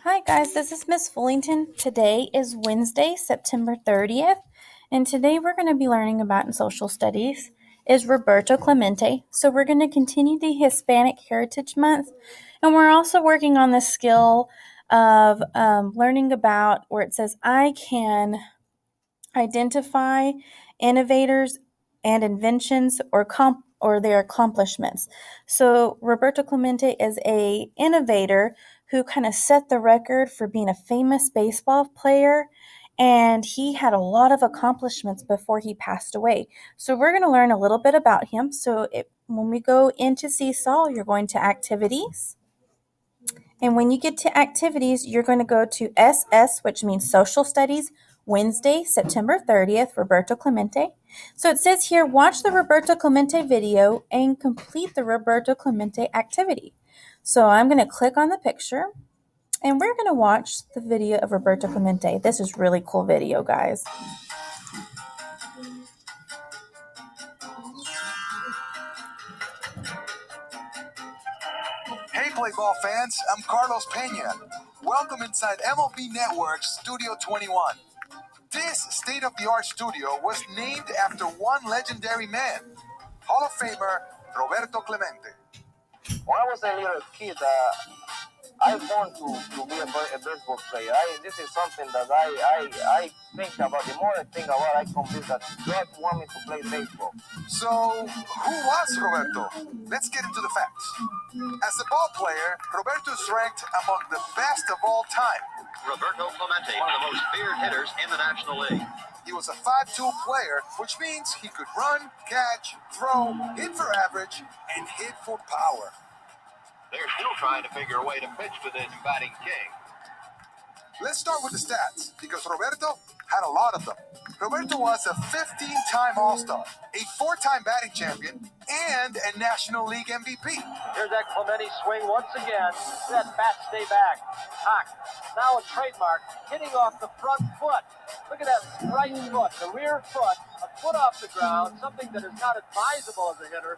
Hi guys, this is Miss Fullington. Today is Wednesday, September 30th, and today we're going to be learning about in social studies is Roberto Clemente. So we're going to continue the Hispanic Heritage Month, and we're also working on the skill of learning about where it says I can identify innovators and inventions or their accomplishments. So Roberto Clemente is a innovator who kind of set the record for being a famous baseball player, and he had a lot of accomplishments before he passed away. So we're going to learn a little bit about him. When we go into Seesaw, you're going to activities. And when you get to activities, you're going to go to SS, which means Social Studies, Wednesday, September 30th, Roberto Clemente. So it says here, watch the Roberto Clemente video and complete the Roberto Clemente activity. So I'm going to click on the picture and we're going to watch the video of Roberto Clemente. This is really cool video, guys. Hey, Play Ball fans, I'm Carlos Pena. Welcome inside MLB Network's Studio 21. This state-of-the-art studio was named after one legendary man, Hall of Famer Roberto Clemente. When I was a little kid, I want to be a baseball player. This is something that I think about. The more I think about it, I convinced that God want me to play baseball. So, who was Roberto? Let's get into the facts. As a ball player, Roberto is ranked among the best of all time. Roberto Clemente, one of the most feared hitters in the National League. He was a 5-tool player, which means he could run, catch, throw, hit for average, and hit for power. They're still trying to figure a way to pitch to this batting king. Let's start with the stats, because Roberto had a lot of them. Roberto was a 15-time All-Star, a 4-time batting champion, and a National League MVP. Here's that Clemente swing once again. That bat stay back. Cock. Now a trademark, hitting off the front foot. Look at that right foot, the rear foot, a foot off the ground, something that is not advisable as a hitter.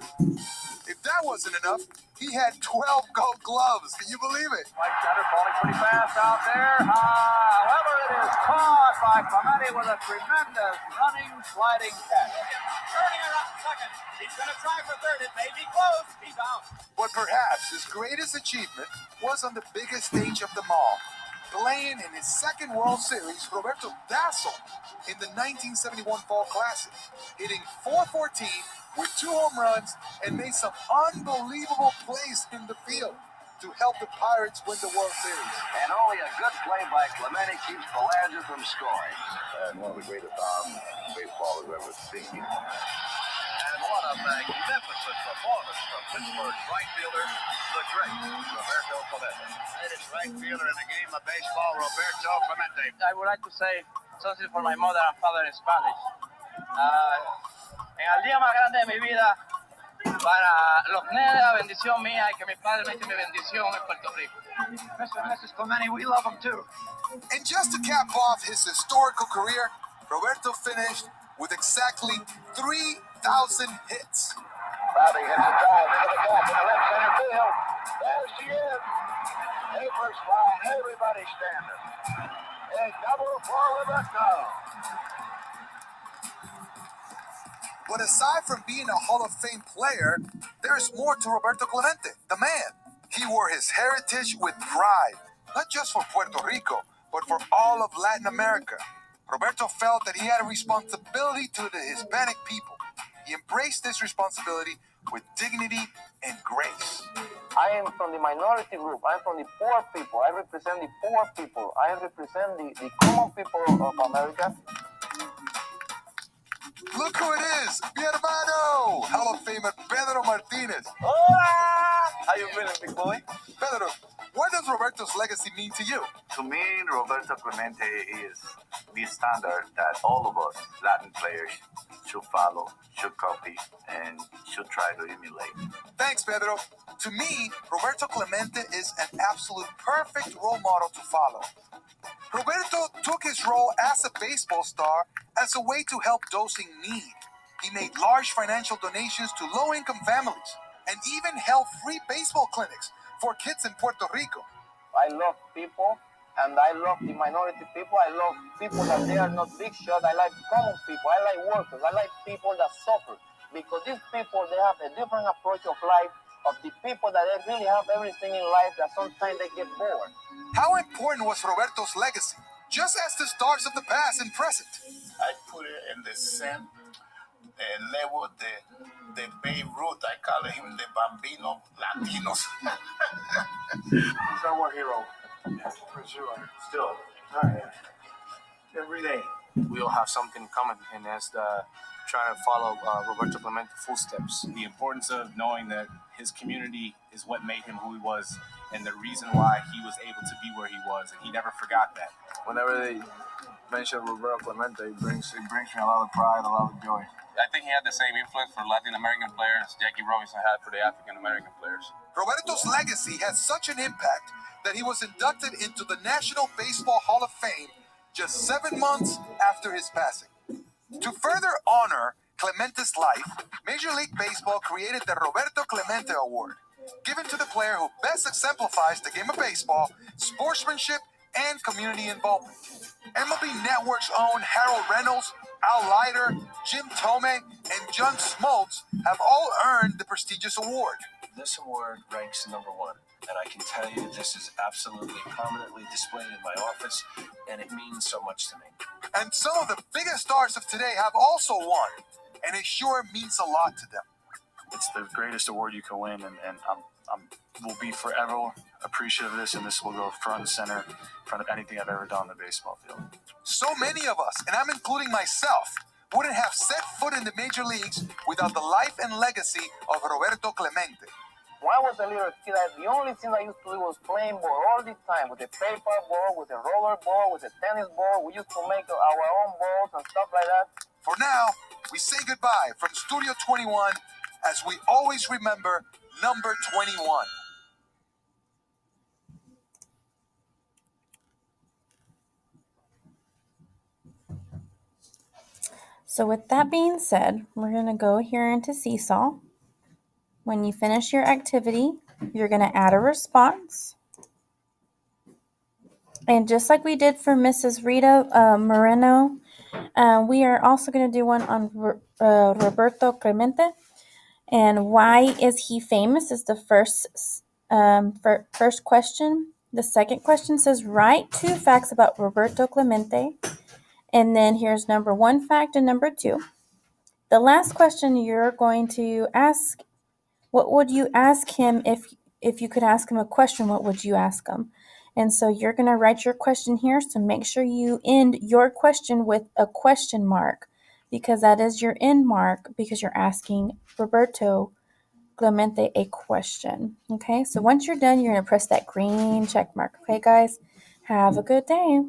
If that wasn't enough, he had 12 gold gloves. Can you believe it? Mike Cutter falling pretty fast out there. However, it is caught by Clemente with a tremendous running, sliding catch. Turning around second. He's going to try for third. It may be close. He's out. But perhaps his greatest achievement was on the biggest stage of them all. Playing in his second World Series, Roberto dazzled in the 1971 Fall Classic, hitting .414 with 2 home runs and made some unbelievable plays in the field to help the Pirates win the World Series. And only a good play by Clemente keeps the Lancers from scoring. And one of the greatest arms baseball has ever seen. And what a magnificent performance from Pittsburgh's right fielder, the great Roberto Clemente. Greatest right fielder in the game of baseball, Roberto Clemente. I would like to say something for my mother and father in Spanish. En el día más grande de mi vida, para los nenes, la bendición mía y que mi padre me eche mi bendición en Puerto Rico. Mr. and Mrs. Clemente, we love them too. And just to cap off his historical career, Roberto finished with exactly 3,000 hits. Bobby hits a drive into the gap in the left center field. There she is. Papers flying, everybody standing. A double for Roberto. But aside from being a Hall of Fame player, there's more to Roberto Clemente, the man. He wore his heritage with pride, not just for Puerto Rico, but for all of Latin America. Roberto felt that he had a responsibility to the Hispanic people. He embraced this responsibility with dignity and grace. I am from the minority group. I'm from the poor people. I represent the poor people. I represent the common people of America. Look who it is, mi hermano, Hall of Famer Pedro Martinez. Hola! How you feeling, big boy? Pedro, what does Roberto's legacy mean to you? To me, Roberto Clemente is the standard that all of us Latin players should follow, should copy, and should try to emulate. Thanks, Pedro. To me, Roberto Clemente is an absolute perfect role model to follow. Roberto took his role as a baseball star as a way to help those in need. He made large financial donations to low-income families and even held free baseball clinics for kids in Puerto Rico. I love people. And I love the minority people. I love people that they are not big shot. I like common people. I like workers. I like people that suffer. Because these people, they have a different approach of life of the people that they really have everything in life that sometimes they get bored. How important was Roberto's legacy, just as the stars of the past and present? I put it in the same level the Babe Ruth. I call him the Bambino Latinos. He's our war hero. For sure. Still. Every day. We all have something in common, and that's trying to follow Roberto Clemente footsteps. The importance of knowing that his community is what made him who he was, and the reason why he was able to be where he was, and he never forgot that. Whenever they mention Roberto Clemente, it brings me a lot of pride, a lot of joy. I think he had the same influence for Latin American players Jackie Robinson had for the African American players. Roberto's legacy had such an impact that he was inducted into the National Baseball Hall of Fame just 7 months after his passing. To further honor Clemente's life, Major League Baseball created the Roberto Clemente Award, given to the player who best exemplifies the game of baseball, sportsmanship, and community involvement. MLB Network's own Harold Reynolds, Al Leiter, Jim Tomei, and John Smoltz have all earned the prestigious award. This award ranks number one, and I can tell you this is absolutely prominently displayed in my office, and it means so much to me. And some of the biggest stars of today have also won, and it sure means a lot to them. It's the greatest award you can win, and will be forever appreciative of this, and this will go front and center in front of anything I've ever done on the baseball field. So many of us, and I'm including myself, wouldn't have set foot in the major leagues without the life and legacy of Roberto Clemente. When I was a little kid, the only thing I used to do was playing ball all the time with a paper ball, with a roller ball, with a tennis ball. We used to make our own balls and stuff like that. For now, we say goodbye from Studio 21 as we always remember number 21. So with that being said, we're going to go here into Seesaw. When you finish your activity, you're going to add a response. And just like we did for Mrs. Rita Moreno, we are also going to do one on Roberto Clemente. And why is he famous is the first question. The second question says, write 2 facts about Roberto Clemente. And then here's number 1 fact and number 2. The last question you're going to ask, what would you ask him if you could ask him a question, what would you ask him? And so you're going to write your question here. So make sure you end your question with a question mark, because that is your end mark, because you're asking Roberto Clemente a question. Okay, so once you're done, you're going to press that green check mark. Okay, guys, have a good day.